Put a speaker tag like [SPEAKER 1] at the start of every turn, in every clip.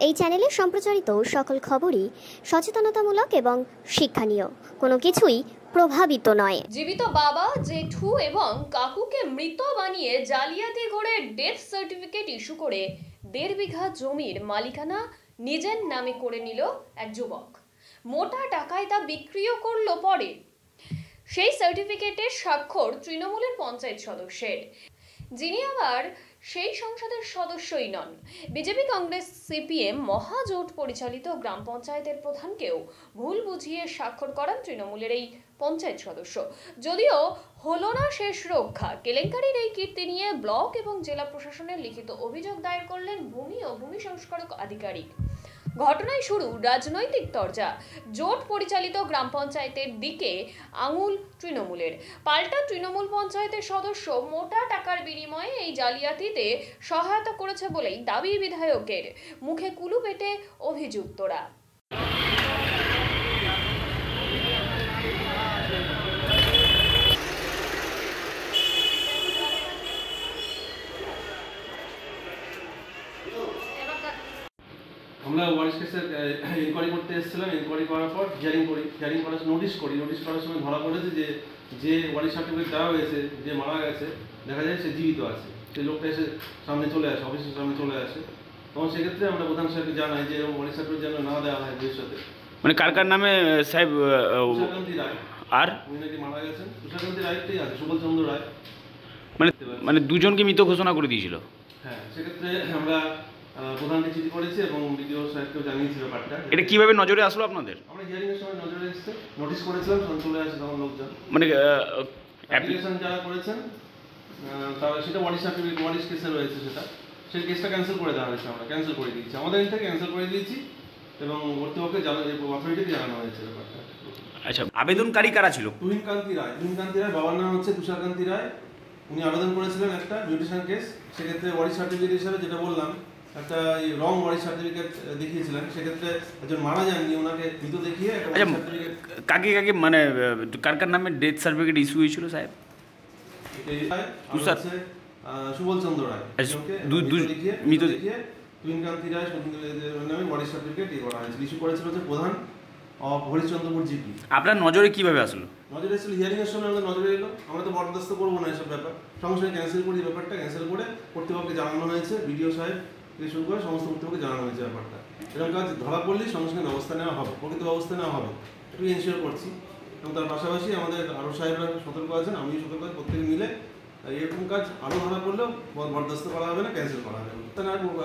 [SPEAKER 1] এই চ্যানেলে সম্প্রচারিত সকল খবরই সচেতনতামূলক এবং শিক্ষণীয়, কোনো কিছুই প্রভাবিত নয়।
[SPEAKER 2] জীবিত বাবা, জেঠু এবং কাকুকে মৃত বানিয়ে জালিয়াতি করে ডেথ সার্টিফিকেট ইস্যু করে 1.5 বিঘা জমির মালিকানা নিজের নামে করে নিল এক যুবক। মোটা টাকায় তা বিক্রিও করলো পরে। সেই সার্টিফিকেটের স্বাক্ষর তৃণমূলের পঞ্চায়েত সদস্যের, যিনি আবার সেই সংসদের সদস্যই নন। বিজেপি, কংগ্রেস, সিপিএম মহাজোট পরিচালিত গ্রাম পঞ্চায়েতের প্রধানকেও ভুল বুঝিয়ে স্বাক্ষর করান তৃণমূলের এই পঞ্চায়েত সদস্য। যদিও হলো না শেষ রক্ষা, কেলেঙ্কারির এই কীর্তি নিয়ে ব্লক এবং জেলা প্রশাসনের লিখিত অভিযোগ দায়ের করলেন ভূমি ও ভূমি সংস্কারক আধিকারিক। ঘটনায় শুরু রাজনৈতিক তরজা। জোট পরিচালিত গ্রাম পঞ্চায়েতের দিকে আঙুল তৃণমূলের। পাল্টা তৃণমূল পঞ্চায়েতের সদস্য মোটা টাকার বিনিময়ে এই জালিয়াতিতে সহায়তা করেছে বলেই দাবি বিধায়কের। মুখে কুলু পেটে অভিযুক্তরা।
[SPEAKER 3] আমরা ওয়ারিশ কেসের ইনকোয়ারি করতে এসেছিলাম। ইনকোয়ারি করার পর হিয়ারিং করার নোটিশ করার সময় ধরা পড়েছে যে ওয়ারিশ সার্টিফিকেট দেওয়া হয়েছে, যে মারা গেছে, দেখা যায় সে জীবিত আছে। সেই লোকটা এসে সামনে চলে আসে, অফিসের সামনে চলে আসে। তখন সেক্ষেত্রে আমরা প্রধান সাহেবকে জানাই যে ওয়ারিশ সার্টিফিকেট যেন না দেওয়া হয় ভবিষ্যতে।
[SPEAKER 4] মানে কার নামে সাহেব?
[SPEAKER 3] তুষারকান্তি রায়। আর উনি নাকি মারা গেছেন। তুষারকান্তি রায়টাই আছে, সুবলচন্দ্র রায়।
[SPEAKER 4] মানে দুজনকে মৃত ঘোষণা করে দিয়েছিল।
[SPEAKER 3] হ্যাঁ, সেক্ষেত্রে আমরা প্রধানকে চিঠি করেছি এবং বিডিও সাহেবকেও জানিয়েছি ব্যাপারটা।
[SPEAKER 4] এটা কিভাবে নজরে আসলো আপনাদের?
[SPEAKER 3] আমরা হিয়ারিং এর সময় নজরে এসেছে, নোটিশ করেছিলাম, চলে আসে তখন লোকজন।
[SPEAKER 4] মানে
[SPEAKER 3] অ্যাপ্লিকেশন যারা করেছেন তারা সেটা ওয়ারিশ সার্টিফিকেট ওয়ারিশ কেসে রয়েছে, সেই কেসটা ক্যান্সেল করে দেওয়া হয়েছে। আমরা ক্যান্সেল করে দিয়েছি, আমাদের এখান থেকে ক্যান্সেল করে দিয়েছি এবং কর্তৃপক্ষকে অথরিটিকে জানানো হয়েছে ব্যাপারটা।
[SPEAKER 4] আচ্ছা, আবেদনকারী কারা ছিল?
[SPEAKER 3] তুহিনকান্তি রায়। বাবার নাম হচ্ছে তুষারকান্তি রায়। উনি আবেদন করেছিলেন একটা মিউটেশন কেস। সেক্ষেত্রে ওয়ারিশ সার্টিফিকেট হিসাবে যেটা বললাম, একটা রং ওয়ারিশ সার্টিফিকেট দেখিয়েছিলেন। সেক্ষেত্রে একজন মারা যাননি, ওনাকে মৃত দেখিয়ে একটা সার্টিফিকেট।
[SPEAKER 4] কাকে মানে কার নামে ডেথ সার্টিফিকেট ইস্যু হয়েছিল সাহেব?
[SPEAKER 3] সুবলচন্দ্র রায় মৃত দেখিয়ে তুহিনকান্তি রায় নামে ওয়ারিশ সার্টিফিকেট করা হয়েছিল। ইস্যু করেছিল হচ্ছে প্রধান হরিশ্চন্দ্রপুর জিপি।
[SPEAKER 4] আপনার নজরে কিভাবে আসলো?
[SPEAKER 3] নজরে এসেছিল হিয়ারিং এর সময় আমাদের নজরে এলো। আমরা তো বরদাস্ত করবো না এসব ব্যাপার। সঙ্গে সঙ্গে ক্যান্সেল করি ব্যাপারটা। ক্যান্সেল করে কর্তৃপক্ষকে জানানো হয়েছে, বিডিও সাহেব থেকে শুরু করে সমস্ত কর্তৃপক্ষকে জানানো হয়েছে ব্যাপারটা। এরকম কাজ ধরা পড়লেই সঙ্গে সঙ্গে ব্যবস্থা নেওয়া হবে, প্রকৃত ব্যবস্থা নেওয়া হবে, একটু এনশিওর করছি। এবং তার পাশাপাশি আমাদের আরও সাহেবরা সতর্ক আছেন, আমিও সতর্ক আছি। প্রত্যেকে মিলে এরকম কাজ আরও ধরা পড়লেও বরদাস্ত করা হবে না, ক্যান্সেল করা হবে না।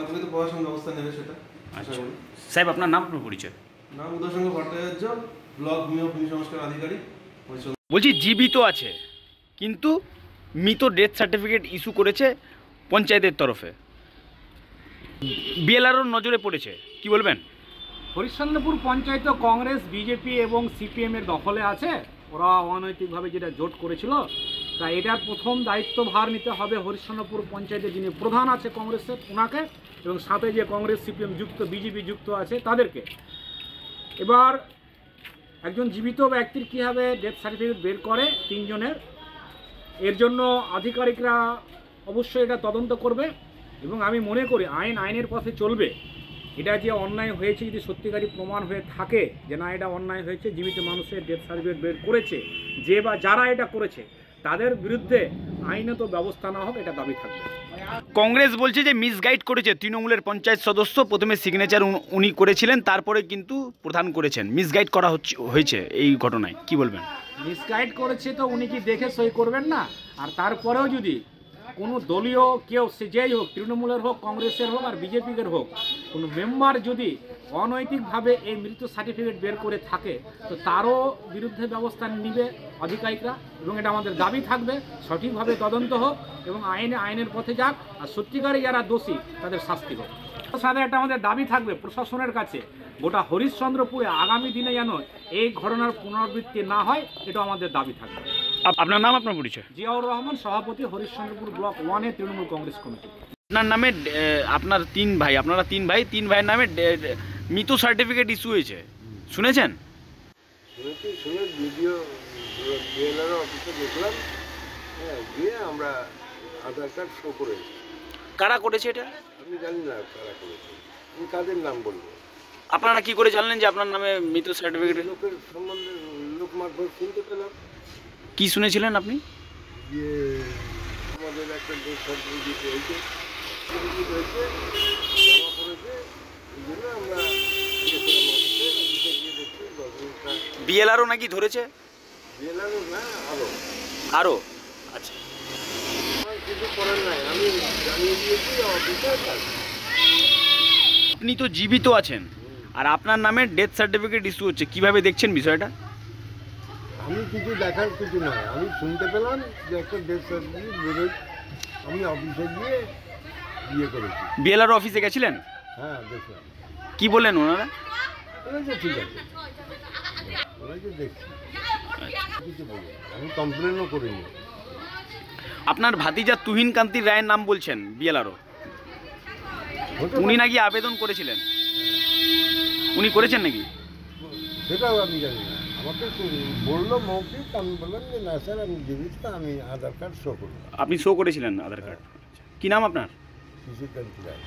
[SPEAKER 3] প্রকৃত প্রশাসন ব্যবস্থা নেবে সেটা আশা করি।
[SPEAKER 4] সাহেব, আপনার নাম, আপনার পরিচয়?
[SPEAKER 3] নাম উদয়সঙ্গ ভট্টাচার্য, ব্লক ভূমি ও ভূমি সংস্কার আধিকারিক।
[SPEAKER 4] বলছি, জীবিত আছে কিন্তু মৃত ডেথ সার্টিফিকেট ইস্যু করেছে পঞ্চায়েতের তরফে, বিএলআরও নজরে পড়েছে, কি বলবেন?
[SPEAKER 5] হরিশ্চন্দ্রপুর পঞ্চায়েত কংগ্রেস, বিজেপি এবং সিপিএমের দখলে আছে। ওরা অনৈতিকভাবে যেটা জোট করেছিল, তা এটার প্রথম দায়িত্বভার নিতে হবে হরিশ্চন্দ্রপুর পঞ্চায়েতের যিনি প্রধান আছে কংগ্রেসের, ওনাকে, এবং সাথে যে কংগ্রেস, সিপিএম যুক্ত, বিজেপি যুক্ত আছে তাদেরকে। এবার একজন জীবিত ব্যক্তির কীভাবে ডেথ সার্টিফিকেট বের করে তিনজনের, এর জন্য আধিকারিকরা অবশ্যই এটা তদন্ত করবে এবং আমি মনে করি আইনের পথে চলবে। এটা যে অন্যায় হয়েছে, যদি সত্যিকারই প্রমাণ হয়ে থাকে যে না এটা অন্যায় হয়েছে, জীবিত মানুষের ডেথ সার্টিফিকেট বের করেছে যে বা যারা এটা করেছে, তাদের বিরুদ্ধে আইনত ব্যবস্থা নেওয়া হোক, এটা দাবি থাকবে।
[SPEAKER 4] কংগ্রেস বলছে যে মিসগাইড করেছে তৃণমূলের পঞ্চায়েত সদস্য। প্রথমে সিগনেচার উনি করেছিলেন, তারপরে কিন্তু প্রধান করেছেন। মিসগাইড করা হয়েছে এই ঘটনায়, কি বলবেন?
[SPEAKER 5] মিসগাইড করেছে তো উনি কি দেখে সই করবেন না? আর তারপরেও যদি কোনো দলীয় কেউ, সে যেই হোক, তৃণমূলের হোক, কংগ্রেসের হোক আর বিজেপির হোক, কোনো মেম্বার যদি অনৈতিকভাবে এই মৃত সার্টিফিকেট বের করে থাকে, তো তারও বিরুদ্ধে ব্যবস্থা নেবে আধিকারিকরা এবং এটা আমাদের দাবি থাকবে সঠিকভাবে তদন্ত হোক এবং আইনের পথে যাক, আর সত্যিকারে যারা দোষী তাদের শাস্তি হোক। সাথে একটা আমাদের দাবি থাকবে প্রশাসনের কাছে, গোটা হরিশ্চন্দ্রপুরে আগামী দিনে যেন এই ঘটনার পুনরাবৃত্তি না হয়, এটা আমাদের দাবি থাকবে।
[SPEAKER 4] আপনার নাম, আপনার পরিচয়?
[SPEAKER 5] জিয়াউর রহমান, সভাপতি, হরিশ্চন্দ্রপুর ব্লক 1-এ তৃণমূল কংগ্রেস কমিটি।
[SPEAKER 4] আপনার নামে, আপনার আপনারা তিন ভাইয়ের নামে মৃত সার্টিফিকেট ইস্যু হয়েছে, শুনেছেন?
[SPEAKER 6] শুনে ভিডিও বিএলআর অফিসে দেখলাম, গিয়ে আমরা আধার কার্ড শো করে।
[SPEAKER 4] কারা করেছে এটা?
[SPEAKER 6] আমি জানি না কারা করেছে। আমি কাদের নাম বলবো?
[SPEAKER 4] আপনারা কি করে জানলেন যে আপনার নামে মৃত সার্টিফিকেট?
[SPEAKER 6] লোকের সম্বন্ধে লোক মারফত শুনতে পেলাম
[SPEAKER 4] কি শুনেছিলেন আপনি?
[SPEAKER 6] যে আমাদের একটা ডেথ সার্টিফিকেট হয়েছে, জমা করেছে, এই জন্য আমরা গিয়েছিলাম অফিসে। অফিসে গিয়ে দেখছি ডকুমেন্টটা
[SPEAKER 4] বিএলআরও নাকি ধরেছে?
[SPEAKER 6] জেলারও না,
[SPEAKER 4] আরও? আচ্ছা,
[SPEAKER 6] আমার কিছু করার নাই, আমি জানিয়ে দিয়েছি অফিসে।
[SPEAKER 4] আপনি তো জীবিত আছেন আর আপনার নামে ডেথ সার্টিফিকেট ইস্যু হচ্ছে, কিভাবে দেখছেন বিষয়টা?
[SPEAKER 6] আমি কিছু দেখার কিছু নয়, আমি শুনতে পেলাম যে একটা ডেথ সার্টিফিকেট বেরোয়, আমি অফিসে গিয়ে বিয়ে করেছি।
[SPEAKER 4] বিএলআর অফিসে গেছিলেন?
[SPEAKER 6] হ্যাঁ দেখলাম।
[SPEAKER 4] কি বললেন ওনারা?
[SPEAKER 6] ওরা যে ঠিক আছে, ওরা যে দেখছি কিছু বলি, আমি কমপ্লেনও করিনি।
[SPEAKER 4] আপনার ভাতিজা তুহিন কান্তি রায়ের নাম বলছেন বিএলআরও, উনি নাকি আবেদন করেছিলেন, উনি করেছেন নাকি?
[SPEAKER 6] সেটাও আমি জানি না, আমাকে বললো মৌখিক, আমি বললাম যে না স্যার আমি জীবিত, আমি আধার কার্ড শো করবো।
[SPEAKER 4] আপনি শো করেছিলেন আধার কার্ড? কি নাম আপনার?
[SPEAKER 6] কৃষিকান্তি রায়।